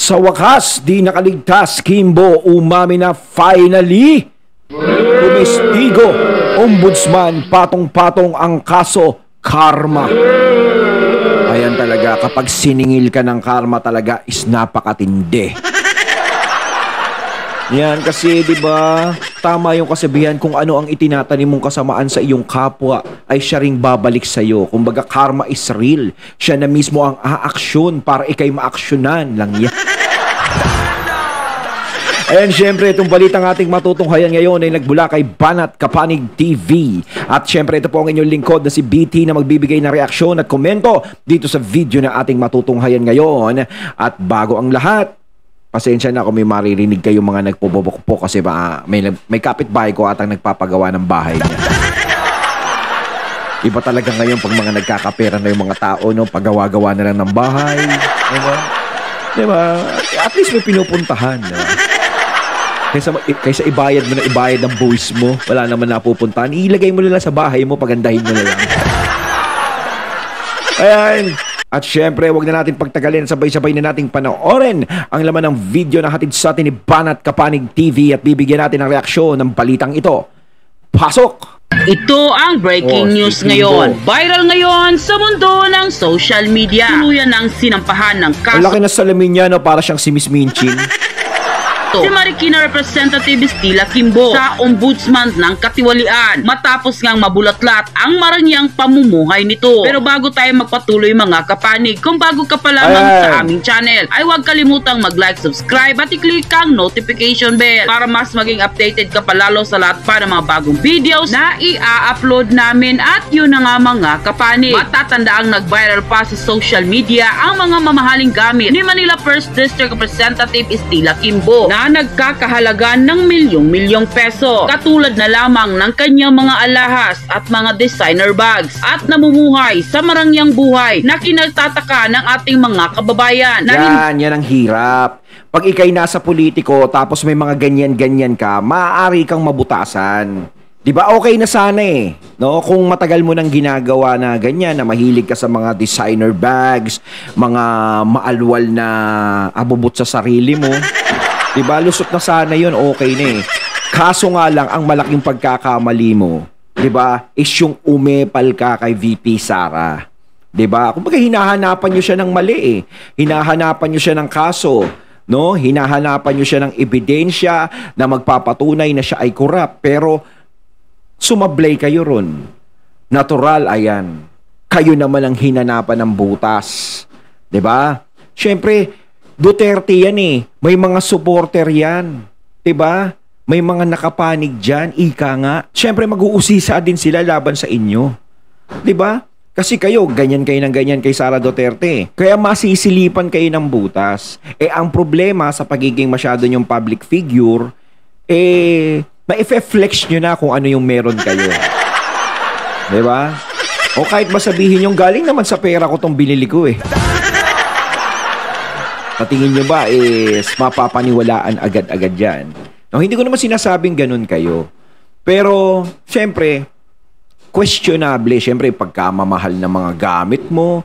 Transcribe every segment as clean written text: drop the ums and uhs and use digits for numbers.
Sa wakas, di nakaligtas, Kimbo, umami na finally. Tumestigo, ombudsman, patong-patong ang kaso, karma. Ayan talaga, kapag siningil ka ng karma talaga is napakatindi. Yan kasi 'di ba? Tama yung kasabihan, kung ano ang itinatanim mong kasamaan sa iyong kapwa ay siya ring babalik sa iyo. Kumbaga karma is real. Siya na mismo ang aaksyon para ikay maaksyonan lang yan. Ayan, syempre, itong balitang ating matutunghayan ngayon ay nagbula kay Banat Kapanig TV. At syempre, ito po ang inyong lingkod na si BT na magbibigay ng reaksyon at komento dito sa video na ating matutunghayan ngayon. At bago ang lahat, pasensya na kung may maririnig kayong mga nagpububok po kasi may kapitbahay ko atang nagpapagawa ng bahay niya. Iba talaga ngayon pag mga nagkakapera na yung mga tao, no? Pagawa-gawa na lang ng bahay. Diba? At least may pinupuntahan. No? Kaysa ibayad mo na ibayad ng buwis mo, wala naman napupuntahan, ilagay mo na lang sa bahay mo, pagandahin mo na lang. Ayan. At syempre, wag na natin pagtagalin, sabay-sabay na nating panoorin ang laman ng video na hatid sa atin ni Banat Kapanig TV at bibigyan natin ng reaksyon ng balitang ito. Pasok! Ito ang breaking news ngayon. Viral ngayon sa mundo ng social media. Tuluyan ng sinampahan ng kaso. Ang laki na salamin niya, no? Para siyang si Miss Minchin. Si Marikina Representative Stella Kimbo sa ombudsman ng katiwalian matapos ngang mabulatlat ang maranyang pamumuhay nito. Pero bago tayo magpatuloy mga kapanig, kung bago ka pa lamang sa aming channel, ay huwag kalimutang mag-like, subscribe at i-click ang notification bell para mas maging updated ka palalo sa lahat pa ng mga bagong videos na i-upload namin. At yun na nga mga kapanig, matatanda ang nag-viral pa sa social media ang mga mamahaling gamit ni Manila 1st District Representative Stella Kimbo na nagkakahalaga ng milyong-milyong peso, katulad na lamang ng kanyang mga alahas at mga designer bags, at namumuhay sa marangyang buhay na kinagtataka ng ating mga kababayan. Yan ang hirap. Pag ikay nasa politiko tapos may mga ganyan-ganyan ka, maaari kang mabutasan. Di ba okay na sana eh, no? Kung matagal mo nang ginagawa na ganyan, na mahilig ka sa mga designer bags, mga maalwal na abubot sa sarili mo, diba? Lusot na sana yun, okay na eh. Kaso nga lang, ang malaking pagkakamali mo, diba, is yung umepal ka kay VP Sara. Diba? Kumbaga hinahanapan nyo siya ng mali eh. Hinahanapan nyo siya ng kaso. No? Hinahanapan nyo siya ng ebidensya na magpapatunay na siya ay korap. Pero sumablay kayo ron. Natural, ayan. Kayo naman ang hinanapan ng butas. Diba? Siyempre, Duterte yan eh. May mga supporter yan. Diba? May mga nakapanig dyan. Ika nga. Siyempre mag-uusisa din sila laban sa inyo. Diba? Kasi kayo, ganyan kayo ng ganyan kay Sara Duterte. Kaya masisilipan kayo ng butas. Eh, ang problema sa pagiging masyado nyong public figure, ma-flex nyo na kung ano yung meron kayo. Diba? O kahit masabihin yung galing naman sa pera ko tong binili ko eh. Patingin nyo ba mapapaniwalaan agad-agad yan? No, hindi ko naman sinasabing ganun kayo. Pero, syempre, questionable. Syempre, pagkamamahal ng mga gamit mo.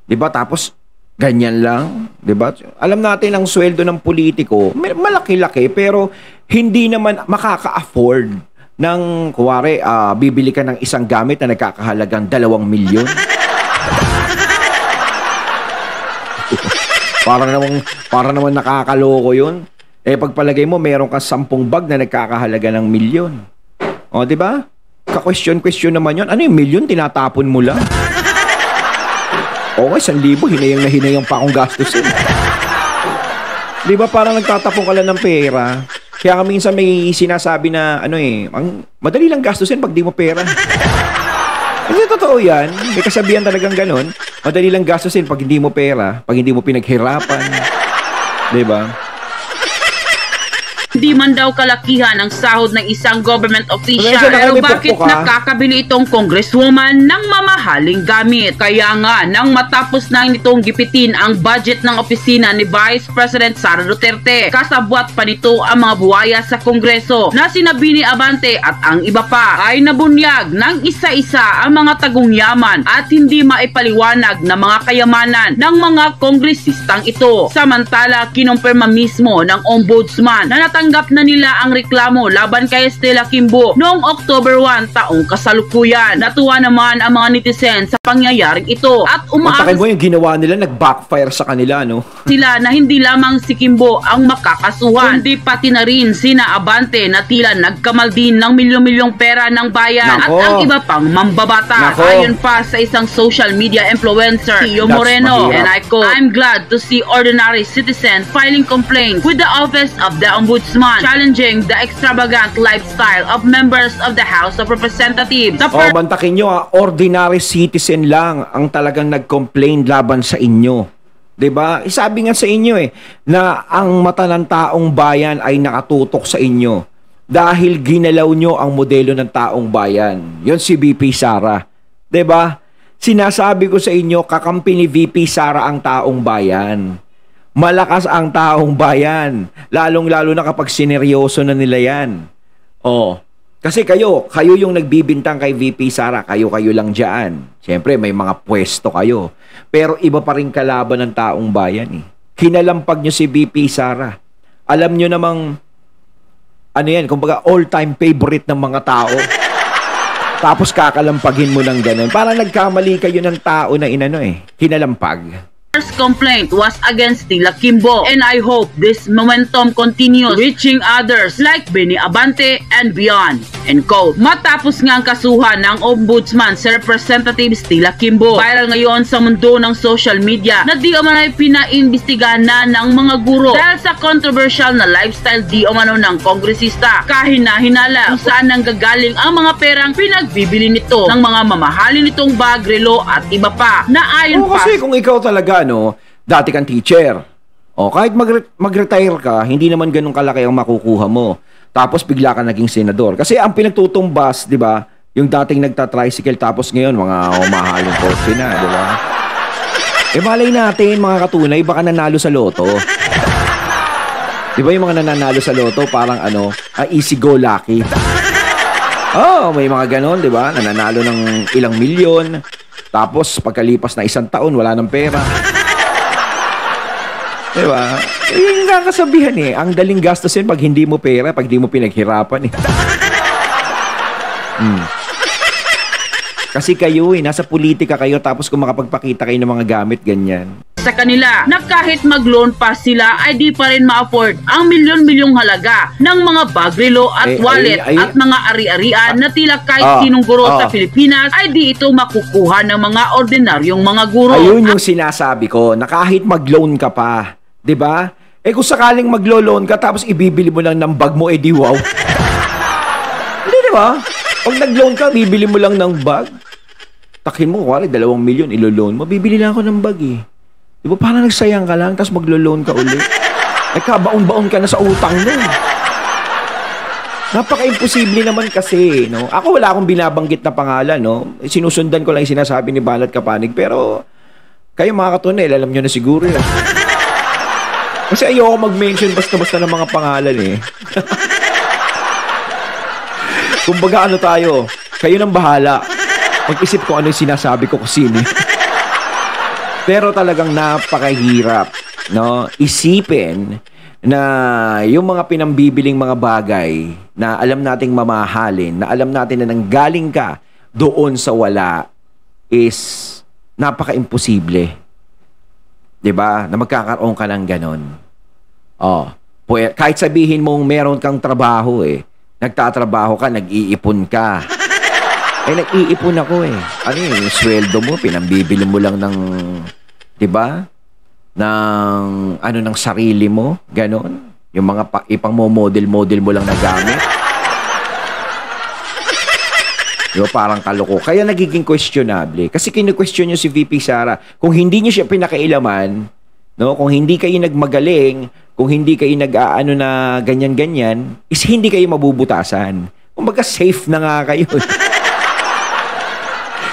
Diba? Tapos, ganyan lang. Diba? Alam natin ang sweldo ng politiko, malaki-laki, pero hindi naman makaka-afford ng, kuwari, bibili ka ng isang gamit na nagkakahalagang 2 milyon. Para naman nakakaloko yun. Eh, pagpalagay mo, meron ka 10 bag na nagkakahalaga ng 1 milyon. O, di ba? Ka-question naman yun. Ano yung milyon? Tinatapon mo lang. Okay, 1,000. Hinayang na hinayang pa akong gastusin. Di ba? Parang nagtatapon ka lang ng pera. Kaya minsan may sinasabi na, madali lang gastusin pag di mo pera. Hindi totoo yan. May kasabihan talagang ganun. Madali lang gastusin pag hindi mo pera, pag hindi mo pinaghirapan. Diba? hindi man daw kalakihan ang sahod ng isang government official. Pero bakit nakakabili itong congresswoman ng mamahaling gamit? Kaya nga, nang matapos na nitong gipitin ang budget ng opisina ni Vice President Sara Duterte, kasabwat pa nito ang mga buwaya sa Kongreso na sinabi ni Abante at ang iba pa ay nabunyag ng isa-isa ang mga tagong yaman at hindi maipaliwanag na mga kayamanan ng mga kongresistang ito. Samantala, kinumpirma mismo ng ombudsman na natanggap na nila ang reklamo laban kay Stella Kimbo noong October 1 taong kasalukuyan. Natuwa naman ang mga netizen sa pangyayaring ito at umaasa mo yung ginawa nila, nag-backfire sa kanila, no? Sila na hindi lamang si Kimbo ang makakasuhan, kundi pati na rin sina Abante na tila nagkamal din ng milyon-milyong pera ng bayan at ang iba pang mambabata. Ayon pa sa isang social media influencer, Tio Moreno, and I quote, "I'm glad to see ordinary citizens filing complaints with the Office of the Ombudsman, challenging the extravagant lifestyle of members of the House of Representatives." Mantakin nyo, ordinary citizen lang ang talagang nag-complain laban sa inyo. 'Di ba? Isabi nga sa inyo na ang mata ng taong bayan ay nakatutok sa inyo dahil ginalaw nyo ang modelo ng taong bayan. 'Yon si VP Sara. 'Di ba? Sinasabi ko sa inyo, kakampi ni VP Sara ang taong bayan. Malakas ang taong bayan, lalong-lalo na kapag sineryoso na nila 'yan. Kasi kayo yung nagbibintang kay VP Sara, kayo lang diyan. Siyempre may mga pwesto kayo. Pero iba pa rin kalaban ng taong bayan Kinalampag nyo si VP Sara. Alam nyo namang, kumbaga all-time favorite ng mga tao. Tapos kakalampagin mo ng ganun. Parang nagkamali kayo ng tao na kinalampag. First complaint was against Stella Kimbo, and I hope this momentum continues, reaching others like Benny Abante and beyond. End quote. Matapos nga ang kasuhan ng Ombudsman si Representative Stella Kimbo, viral ngayon sa mundo ng social media na di umano'y pinaimbestigahan na ng mga guro dahil sa controversial na lifestyle di umano ng kongresista. Kahina-hinala kung saan nanggagaling ang mga perang pinagbibili nito ng mga mamahalin nitong bag, relo at iba pa na ayon pa. Kasi kung ikaw talaga dati kang teacher. Kahit mag-retire ka, hindi naman ganun kalaki ang makukuha mo. Tapos bigla ka naging senador. Kasi ang pinagtutumbas, 'di ba? Yung dating nagta-tricycle tapos ngayon mga mahalong kotse na, 'di ba? Malay natin mga katunay, baka nanalo sa loto. 'Di ba yung mga nananalo sa loto parang easy go lucky. May mga ganon, 'di ba? Nananalo ng ilang milyon. Tapos, pagkalipas na 1 taon, wala ng pera. Diba? Yung kakasabihan ang daling gastusin pag hindi mo pera, pag hindi mo pinaghirapan Kasi kayo nasa politika kayo, tapos kung makapagpakita kayo ng mga gamit, ganyan. Sa kanila na kahit mag-loan pa sila ay di pa rin ma-afford ang milyon-milyong halaga ng mga bag, relo at wallet at mga ari-arian na tila kahit sinong guro sa Pilipinas ay di ito makukuha ng mga ordinaryong mga guro. Ayun yung sinasabi ko, na kahit mag-loan ka pa, 'di ba? Kung sakaling maglo-loan ka tapos ibibili mo lang ng bag mo, di wow. Hindi, 'di ba? Pag nag-loan ka, bibili mo lang ng bag. Takin mo, wala 2 milyon ilo-loan mo, bibili lang ako ng bag Di ba parang nagsayang ka lang, tapos maglo-loan ka ulit? Kabaon-baon ka na sa utang nun. Napaka-imposible naman kasi, no? Ako wala akong binabanggit na pangalan, no? Sinusundan ko lang yung sinasabi ni Banat Kapanig, pero kayo mga katunay, alam nyo na siguro yun. Kasi ayoko mag-mention basta-basta ng mga pangalan Kumbaga tayo, kayo nang bahala. Mag-isip ko ano yung sinasabi ko sino. Pero talagang napakahirap, no? Isipin na yung mga pinambibiling mga bagay na alam nating mamahalin, na alam natin na nanggaling ka doon sa wala is napaka-imposible. 'Di ba? Na magkakaroon ka ng ganon. Kahit sabihin mong meron kang trabaho nagtatrabaho ka, nag-iipon ka. Nag-iipon ako yung sweldo mo, pinambibili mo lang ng, 'di ba? Ng sarili mo, ganon. Yung mga ipang model mo lang na gamit. Diba, parang kaloko. Kaya nagiging questionable. Kasi kinu-question nyo si VP Sara. Kung hindi nyo siya pinakailaman, no? Kung hindi kayo nagmagaling kung hindi kayo nag-aano na ganyan-ganyan, is hindi kayo mabubutasan. Kumbaga safe na nga kayo.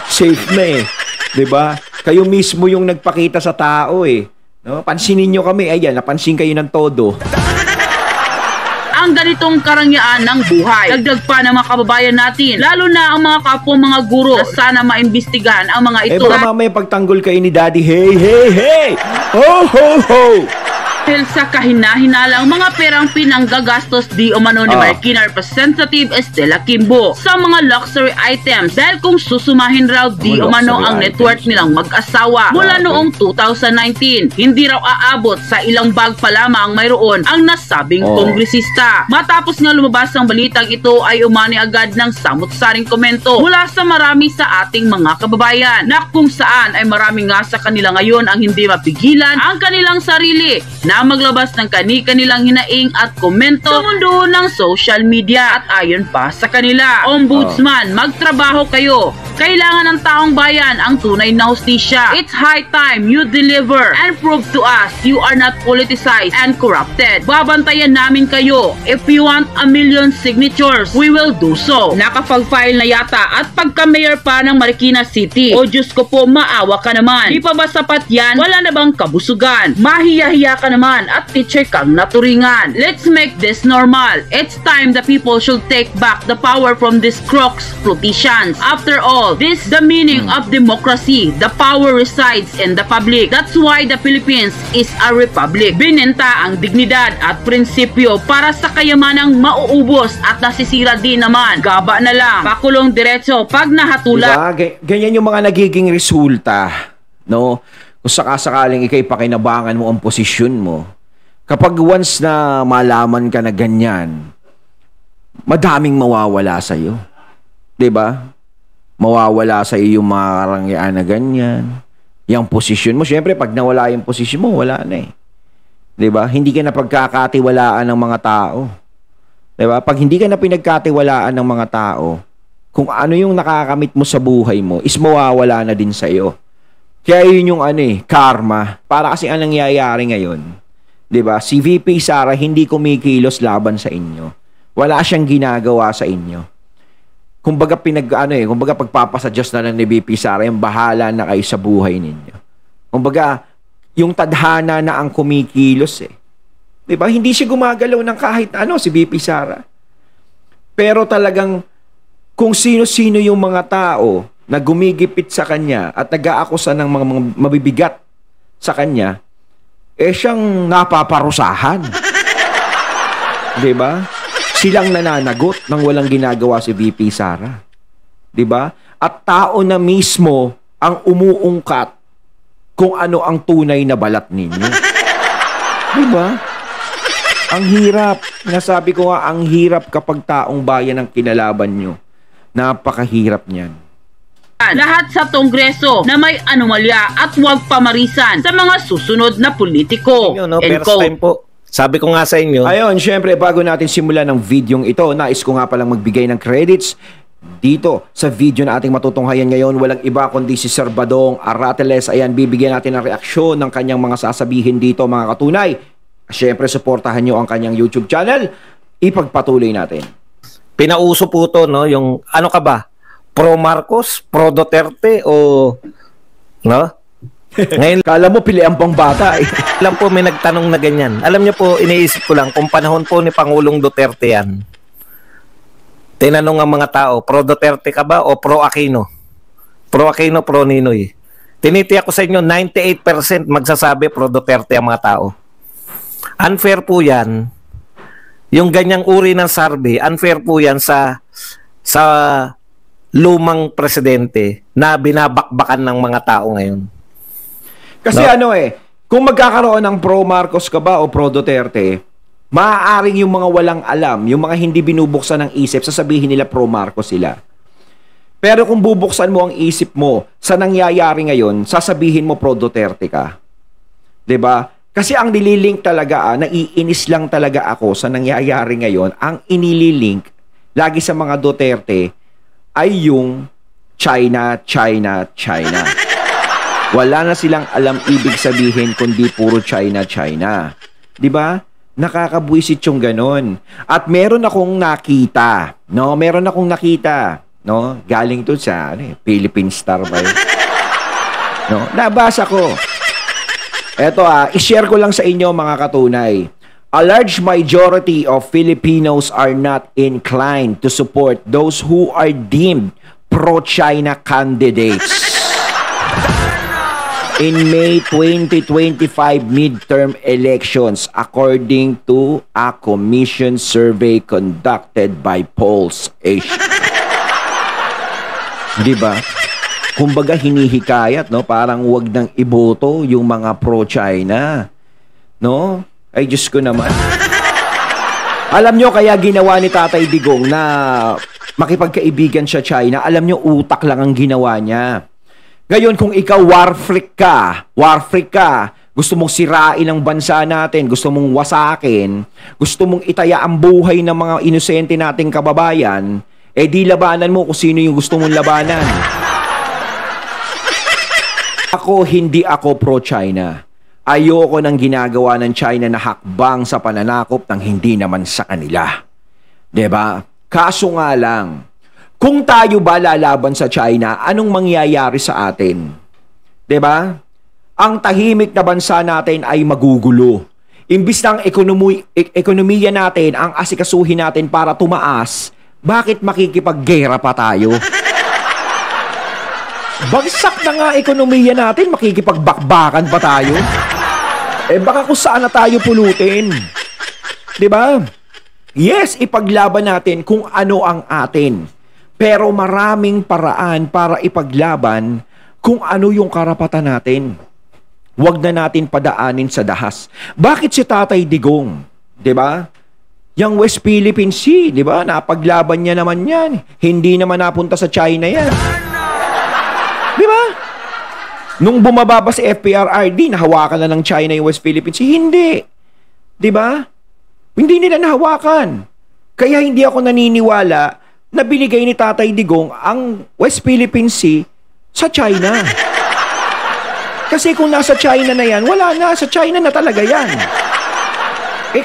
Safe na eh. 'Di ba? Kayo mismo yung nagpakita sa tao eh. No? Pansinin nyo kami. Ayan, napansin kayo ng todo. Ang ganitong karangyaan ng buhay. Dagdag pa ng mga kababayan natin, lalo na ang mga kapwa mga guro na sana maimbestigahan ang mga ito. Baka mamaya pagtanggol kayo ni Daddy, hey, hey, hey! Ho, ho, ho! Dahil sa kahina-hinalang mga perang pinanggagastos di umano ni Marikina Representative Estela Quimbo sa mga luxury items dahil kung susumahin raw di umano ang net worth nilang mag-asawa mula noong 2019, hindi raw aabot sa ilang bag pa lamang mayroon ang nasabing kongresista. Matapos nga lumabas ang balitang ito ay umani agad ng samut-saring komento mula sa marami sa ating mga kababayan na kung saan ay marami nga sa kanila ngayon ang hindi mapigilan ang kanilang sarili na maglabas ng kani-kanilang hinaing at komento sa mundo ng social media. At ayon pa sa kanila, Ombudsman, magtrabaho kayo. Kailangan ng taong bayan ang tunay na hustisya. It's high time you deliver and prove to us you are not politicized and corrupted. Babantayan namin kayo. If you want 1 million signatures, we will do so. Nakapag-file na yata at pagka-mayor pa ng Marikina City. O Diyos ko po, maawa ka naman. Di pa ba sapat yan? Wala na bang kabusugan? Mahiya-hiya ka naman at teacher kang naturingan. Let's make this normal. It's time the people should take back the power from these crooks, politicians. After all, this is the meaning of democracy. The power resides in the public. That's why the Philippines is a republic. Binenta ang dignidad at prinsipyo para sa kayamanang mauubos at nasisira din naman. Gaba na lang. Pakulong diretso pag nahatula. Diba? Ganyan yung mga nagiging resulta. No? Kung sakasakaling ikay pakinabangan mo ang posisyon mo, kapag once na malaman ka na ganyan, madaming mawawala sa iyo. 'Di ba? Mawawala sa iyo yung mga karangyaan na ganyan. Yung posisyon mo, syempre pag nawala yung posisyon mo, wala na eh. 'Di ba? Hindi ka na pagkakatiwalaan ng mga tao. 'Di ba? Pag hindi ka na pinagkatiwalaan ng mga tao, kung ano yung nakakamit mo sa buhay mo, is mawawala na din sa iyo. Kaya yun yung karma. Para kasi ang nangyayari ngayon, 'di ba? Si VP Sara hindi kumikilos laban sa inyo. Wala siyang ginagawa sa inyo. Kumbaga kumbaga pagpapasa Diyos na lang ni VP Sara, yung bahala na kayo sa buhay ninyo. Kumbaga, yung tadhana na ang kumikilos eh. 'Di ba? Hindi siya gumagalaw ng kahit si VP Sara. Pero talagang kung sino-sino yung mga tao na gumigipit sa kanya at nag-aakusa ng mga mabibigat sa kanya, siyang napaparusahan. 'Di ba? Silang nananagot nang walang ginagawa si VP Sara. 'Di ba? At tao na mismo ang umuungkat kung ano ang tunay na balat ninyo. 'Di ba? Ang hirap. Nasabi ko nga, ang hirap kapag taong bayan ang kinalaban nyo. Napakahirap niyan. Lahat sa Kongreso na may anomalya at huwag pamarisan sa mga susunod na politiko. First time po. Sabi ko nga sa inyo. Ayun, syempre, bago natin simulan ng videong ito, nais ko nga palang magbigay ng credits dito sa video na ating matutunghayan ngayon. Walang iba kundi si Sir Badong Arateles. Ayan, bibigyan natin ng reaksyon ng kanyang mga sasabihin dito, mga katunay. Syempre, supportahan nyo ang kanyang YouTube channel. Ipagpatuloy natin. Pinauso po to, no? Yung ano ka ba? Pro Marcos, pro Duterte o Ngayon kala mo pilihan pang bata eh. Alam po may nagtanong na ganyan. Alam niyo po, iniisip ko lang kung panahon po ni Pangulong Duterte yan. Tinanong ang mga tao, pro Duterte ka ba o pro Aquino? Pro Aquino, pro Ninoy. Tinitiyak ko sa inyo, 98% magsasabi pro Duterte ang mga tao. Unfair po yan. Yung ganyang uri ng survey, unfair po yan sa lumang presidente na binabakbakan ng mga tao ngayon. Kasi kung magkakaroon ng pro Marcos ka ba o pro Duterte, maaaring yung mga walang alam, yung mga hindi binubuksan ng isip, sasabihin nila pro Marcos sila. Pero kung bubuksan mo ang isip mo sa nangyayari ngayon, sasabihin mo pro Duterte ka. 'Di ba? Kasi ang nililink talaga, naiinis lang talaga ako sa nangyayari ngayon, ang inililink lagi sa mga Duterte ay yung China, China, China. Wala na silang alam ibig sabihin kundi puro China, China. 'Di ba? Nakakabwisit yung ganon. At meron akong nakita, no? Meron akong nakita, no? Galing to sa Philippine Star ba yun? No? Nabasa ko. Eto i-share ko lang sa inyo mga katunay. A large majority of Filipinos are not inclined to support those who are deemed pro-China candidates. In May 2025 midterm elections, according to a commission survey conducted by Polls Asia. Di ba? Kumbaga hinihikayat, no? Parang wag nang iboto yung mga pro-China. No? Ay, Diyos ko naman. Alam nyo, kaya ginawa ni Tatay Digong na makipagkaibigan siya China, alam nyo, utak lang ang ginawa niya. Ngayon, kung ikaw war freak ka, gusto mong sirain ang bansa natin, gusto mong wasakin, gusto mong itaya ang buhay ng mga inosente nating kababayan, di labanan mo kung sino yung gusto mong labanan. Hindi ako pro-China. Ayoko ng ginagawa ng China na hakbang sa pananakop ng hindi naman sa kanila. 'Di ba? Kaso nga lang, kung tayo ba lalaban sa China, anong mangyayari sa atin? 'Di ba? Ang tahimik na bansa natin ay magugulo. Imbis na ang ekonomiya natin, ang asikasuhin natin para tumaas, bakit makikipaggera pa tayo? Bagsak na nga ekonomiya natin, makikipagbakbakan pa tayo. Baka kung saan na tayo pulutin. 'Di ba? Yes, ipaglaban natin kung ano ang atin. Pero maraming paraan para ipaglaban kung ano yung karapatan natin. Huwag na natin padaanin sa dahas. Bakit si Tatay Digong? 'Di ba? Yang West Philippine Sea, 'di ba? Napaglaban niya naman 'yan. Hindi naman napunta sa China 'yan. 'Di ba? Nung bumaba pa si FPRRD, nahawakan na ng China yung West Philippine Sea. Hindi. 'Di ba? Hindi nila nahawakan. Kaya hindi ako naniniwala na binigay ni Tatay Digong ang West Philippine Sea sa China. Kasi kung nasa China na yan, wala na. Sa China na talaga yan.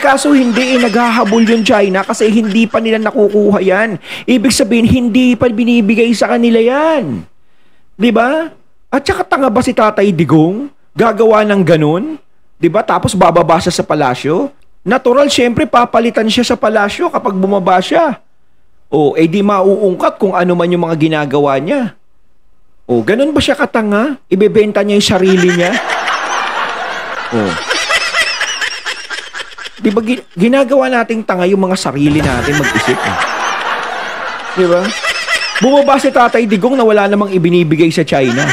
Kaso hindi naghahabol yung China kasi hindi pa nila nakukuha yan. Ibig sabihin, hindi pa binibigay sa kanila yan. 'Di ba? At saka tanga ba si Tatay Digong? Gagawa ng ganun? 'Di ba? Tapos bababa siya sa palasyo? Natural, syempre papalitan siya sa palasyo kapag bumaba siya. Di mauungkat kung ano man yung mga ginagawa niya. Ganun ba siya katanga? Ibebenta niya yung sarili niya? Di ba ginagawa nating tanga yung mga sarili natin mag-isip? Di ba? Bumaba si Tatay Digong na wala namang ibinibigay sa China.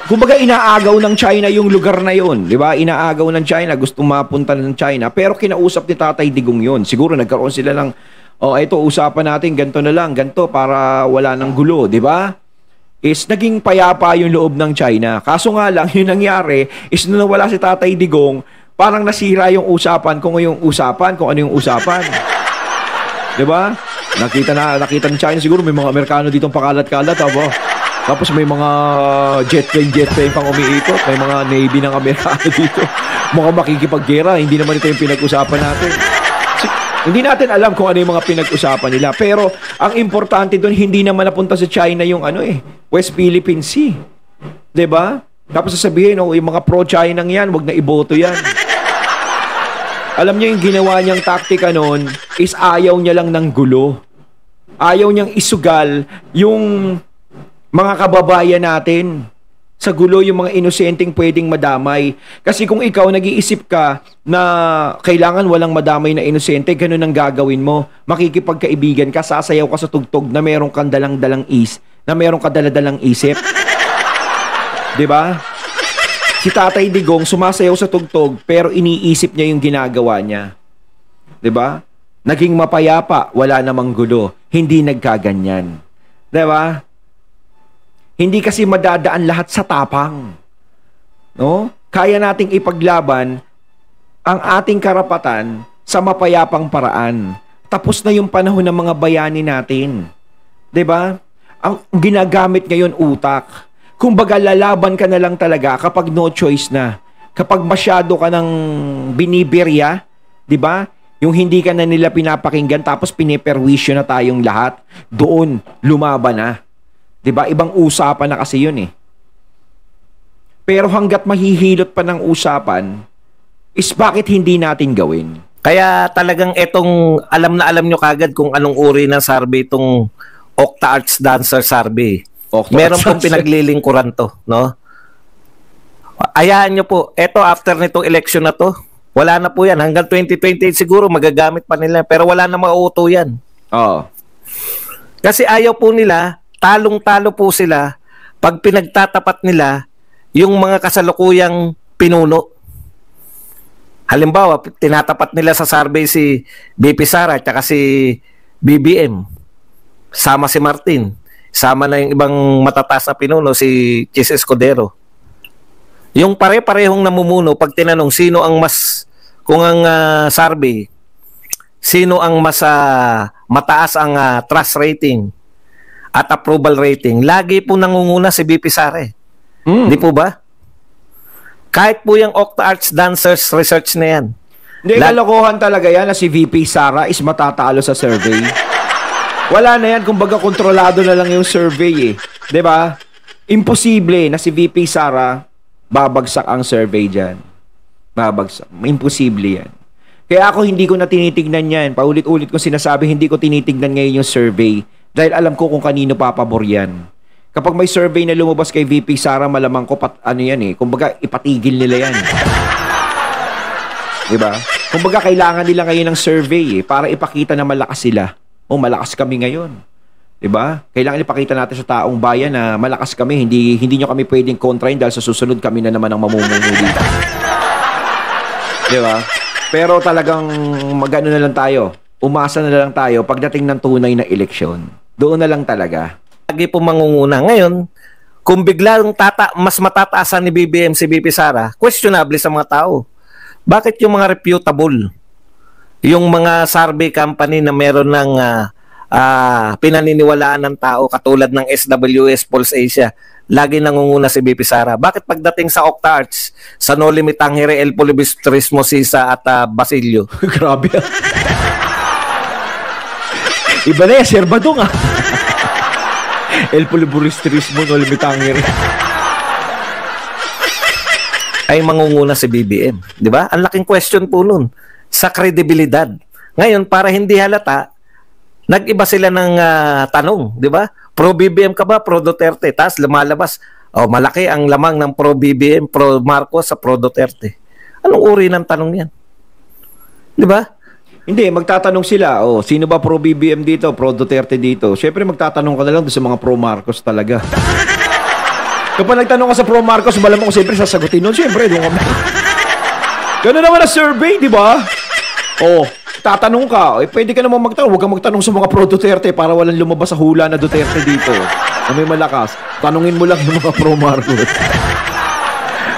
Kumbaga inaagaw ng China yung lugar na yon, 'di ba? Inaagaw ng China, gusto mapunta ng China, pero kinausap ni Tatay Digong yon. Siguro nagkaroon sila ng ito usapan natin ganto na lang, ganto para wala nang gulo, 'di ba? Is naging payapa yung loob ng China. Kaso nga lang yung nangyari is nung nawala si Tatay Digong, parang nasira yung usapan kung ano yung usapan. 'Di ba? Nakita ng China siguro may mga Amerikano ditong pakalat-kalat, Tapos may mga jet plane pang umiikot. May mga Navy ng Amerikano dito. Mukhang makikipaggera. Hindi naman ito yung pinag-usapan natin. Hindi natin alam kung ano yung mga pinag-usapan nila. Pero ang importante doon, hindi naman napunta sa China yung West Philippine Sea. 'Di ba? Tapos sasabihin, yung mga pro-China yan, wag na iboto yan. Alam niyo yung ginawa niyang taktika noon is ayaw niya lang ng gulo. Ayaw niyang isugal yung mga kababayan natin sa gulo, yung mga inosenteng pwedeng madamay. Kasi kung ikaw nag-iisip ka na kailangan walang madamay na inosente, ganun ang gagawin mo. Makikipagkaibigan ka, sasayaw ka sa tugtog na merong kang dalang-dalang isip. 'Di ba? Si Tatay Digong sumasayaw sa tugtog pero iniisip niya yung ginagawa niya. 'Di ba? Naging mapayapa, wala namang gulo, hindi nagkaganyan. 'Di ba? Hindi kasi madadaan lahat sa tapang. No? Kaya nating ipaglaban ang ating karapatan sa mapayapang paraan. Tapos na yung panahon ng mga bayani natin. 'Di ba? Ang ginagamit ngayon utak. Kumbaga lalaban ka na lang talaga kapag no choice na. Kapag masyado ka ng binibirya, 'di ba? Yung hindi ka na nila pinapakinggan tapos piniperwisyo na tayong lahat, doon lumaban na. 'Di ba? Ibang usapan na kasi 'yun eh. Pero hangga't mahihilot pa ng usapan, is bakit hindi natin gawin? Kaya talagang etong alam na alam nyo kagad kung anong uri ng survey itong Octa Arts Dancer Survey. Meron pong pinaglilingkuran to, no? Ayaan nyo po, eto after nitong election na to, wala na po yan. Hanggang 2028 siguro magagamit pa nila. Pero wala na mauuto yan. Oo. Kasi ayaw po nila, talong-talo po sila pag pinagtatapat nila yung mga kasalukuyang pinuno. Halimbawa, tinatapat nila sa survey si BP Sara at si BBM. Sama si Martin. Sama na yung ibang matataas na pinuno, si Chis Escudero. Yung pare-parehong namumuno, pag tinanong sino ang mas, kung ang survey, sino ang mas mataas ang trust rating at approval rating, lagi po nangunguna si BP Sara. Di po ba? Kahit po yung Octa Arts Dancers research na yan. Hindi, kalokohan talaga yan na si VP Sara is matatalo sa survey. Wala na yan, kumbaga kontrolado na lang yung survey eh. 'Di ba? Imposible na si VP Sara babagsak ang survey dyan. Babagsak. Imposible yan. Kaya ako hindi ko na tinitignan yan. Paulit-ulit ko sinasabi, hindi ko tinitignan ngayon yung survey dahil alam ko kung kanino papabor yan. Kapag may survey na lumabas kay VP Sara, malamang ko ano yan eh. Kumbaga, ipatigil nila yan. Diba? Kumbaga, kailangan nila ngayon ng survey eh, para ipakita na malakas sila. O, malakas kami ngayon. Diba? Kailangan ipakita natin sa taong bayan na malakas kami. Hindi nyo kami pwedeng kontrahin dahil sa susunod kami na naman ang mamumuno dito. Diba? Pero talagang magano na lang tayo. Umasa na lang tayo pagdating ng tunay na eleksyon. Doon na lang talaga. Lagi po mangunguna. Ngayon, kung biglang mas matataasan ni BBM si BP Sara, questionable sa mga tao. Bakit yung mga reputable, yung mga survey company na meron ng pinaniniwalaan ng tao katulad ng SWS Pulse Asia, lagi nangunguna si BP Sara? Bakit pagdating sa Octa Arts, sa No Limit Tangere, El Polibistrismo, Sisa at Basilio? Grabe. Iba na yan, Sir Badong El Polibistrismo, No Limit Tangere. Ay mangunguna si BBM, di ba? Ang laking question po nun sa kredibilidad. Ngayon, para hindi halata, nag-iba sila ng tanong, di ba? Pro BBM ka ba, pro Duterte? Tapos lumalabas, malaki ang lamang ng pro BBM, pro Marcos sa pro Duterte. Anong uri ng tanong yan? Di ba? Hindi, magtatanong sila, sino ba pro BBM dito, pro Duterte dito? Siyempre magtatanong ka na lang doon sa mga pro Marcos talaga. Kapag nagtanong ka sa pro Marcos, malamang ko siyempre sasagutin nun. Siyempre, doon kami. Gano'n naman na survey, di ba? Tatanong ka. Pwede ka naman magtanong. Huwag kang magtanong sa mga pro Duterte para walang lumabas sa hula na Duterte dito. Na may malakas. Tanungin mo lang yung mga pro Marcos.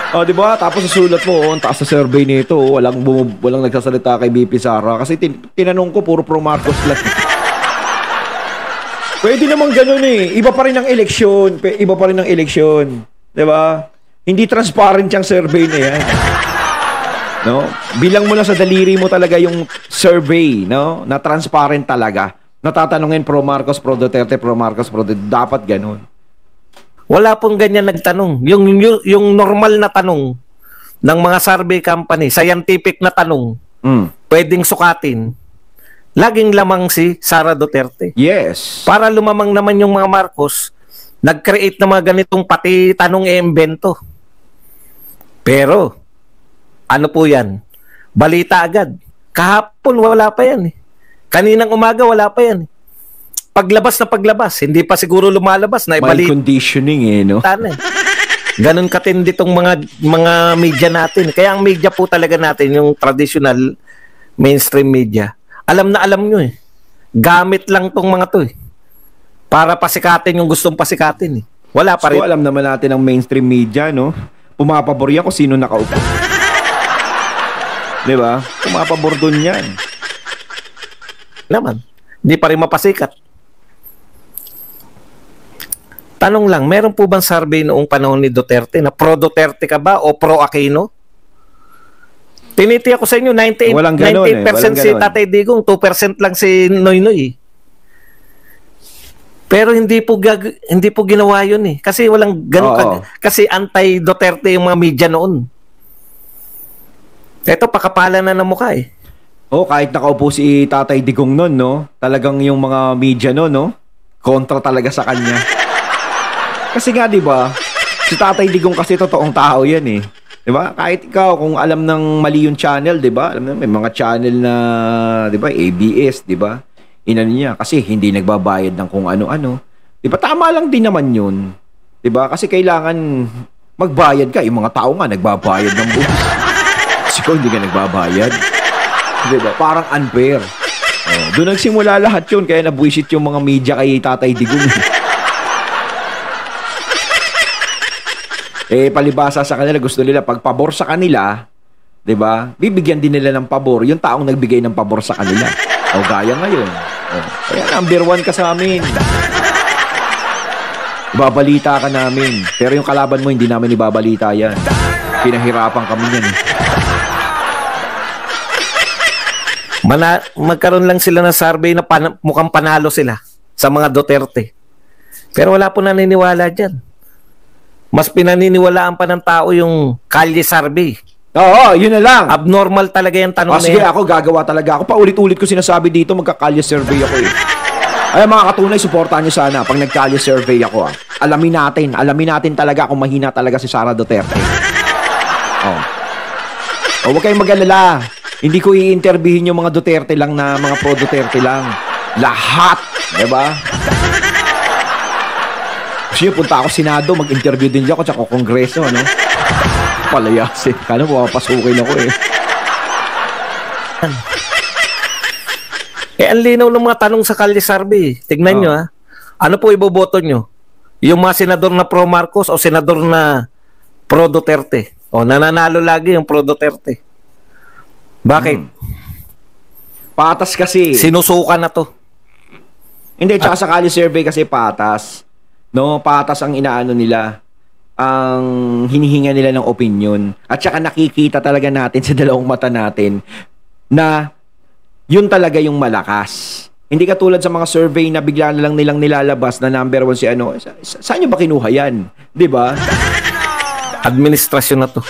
Di ba? Tapos susulat mo, ang taas sa survey nito, walang nagsasalita kay BP Sara kasi tinanong ko puro pro Marcos lang. Pwede namang gano'n eh. Iba pa rin ang eleksyon. 'Di ba? Hindi transparent yung survey na yan. No? Bilang mo lang sa daliri mo talaga yung survey, no? Na transparent talaga. Natatanungin pro Marcos, pro Duterte, pro Marcos, pro Duterte. Dapat gano'n. Wala pong ganyan nagtanong. Yung normal na tanong ng mga survey company, scientific na tanong, pwedeng sukatin, laging lamang si Sara Duterte. Yes. Para lumamang naman yung mga Marcos, nag-create ng mga ganitong pati tanong iimbento. Pero, ano po yan? Balita agad. Kahapon, wala pa yan eh. Kaninang umaga, wala pa yan eh. Paglabas, hindi pa siguro lumalabas na mild conditioning eh, no? Ganon katindi tong mga media natin. Kaya ang media po talaga natin, yung traditional mainstream media, alam na alam nyo eh. Gamit lang tong mga to eh. Para pasikatin yung gustong pasikatin eh. Wala pa rin. So alam naman natin ang mainstream media, no? Pumapabor yan kung sino nakaupo. Diba? Pumapabor dun yan. Naman. Hindi pa rin mapasikat. Tanong lang, meron po bang survey noong panahon ni Duterte na pro Duterte ka ba o pro Aquino? Tiniti ako sa inyo, 98%, Walang ganun, 98% walang si ganun. Tatay Digong, 2% lang si Noynoy. Pero hindi po ginawa yun eh. Kasi walang ganun Oo. kasi anti-Duterte yung mga media noon. Ito, pakapalan na ng mukha eh. Oh, kahit nakaupo si Tatay Digong noon, no? Talagang yung mga media noon, no? Kontra talaga sa kanya. Kasi nga, di ba? Si Tatay Digong kasi totoong tao yan eh. Di ba? Kahit ikaw, kung alam ng mali yung channel, di ba? Alam na, may mga channel na, di ba? ABS, di ba? Inano niya. Kasi hindi nagbabayad ng kung ano-ano. Di ba? Tama lang din naman yun. Di ba? Kasi kailangan magbayad ka. Yung mga tao nga, nagbabayad ng buwis. Kasi ikaw, hindi ka nagbabayad. Di ba? Parang unfair. Oh, doon nagsimula lahat yun. Kaya nabuisit yung mga media kay Tatay Digong. Palibasa sa kanila, gusto nila pagpabor sa kanila, 'di ba? Bibigyan din nila ng pabor yung taong nagbigay ng pabor sa kanila. O gaya ngayon. Kaya number 1 ka sa amin. Ibabalita ka namin. Pero yung kalaban mo, hindi namin ibabalita yan. Pinahirapan kami yan. Magkaroon lang sila ng survey na mukhang panalo sila sa mga Duterte. Pero wala po naniniwala dyan. Mas pinaniniwalaan pa ng tao yung Kalye survey. Oo, yun na lang. Abnormal talaga yung tanong na Sige, yan. ako gagawa talaga. Ako paulit-ulit ko sinasabi dito, magkakalye survey ako eh. Ay mga katunay, suportahan nyo sana pag nagkalye survey ako. Alamin natin talaga kung mahina talaga si Sara Duterte. Huwag kayong mag-alala. Hindi ko i-interviewin yung mga Duterte lang na mga pro-Duterte lang. Lahat, diba? Kasi punta ako Senado, mag-interview din ako, tsaka Kongreso, ano? Palayasin. Kano, papapasukin ako eh. Ang linaw ng mga tanong sa Kalye survey. Tignan nyo ha. Ano po iboboto nyo? Yung mga senador na pro-Marcos o senador na pro-Duterte? O nananalo lagi yung pro-Duterte. Bakit? Patas kasi. Sinusukan na to. Hindi, tsaka sa Kalye survey kasi patas. No, patas ang inaano nila. Ang hinihinga nila ng opinion. At saka nakikita talaga natin sa dalawang mata natin na yun talaga yung malakas. Hindi katulad sa mga survey na bigla na lang nilang nilalabas na number 1 si ano. Saan nyo ba kinuha yan? Diba? Administrasyon na to.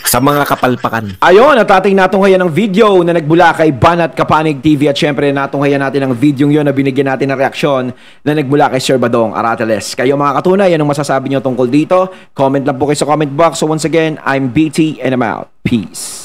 Sa mga kapalpakan. Ayun, at ating natunghayan ng video na nagbula kay Banat Kapanig TV at syempre natunghayan natin ang video yun na binigyan natin ng reaksyon na nagbula kay Sir Badong Arateles. Kayo mga katunay, anong masasabi nyo tungkol dito? Comment lang po kayo sa comment box. So once again, I'm BT and I'm out. Peace.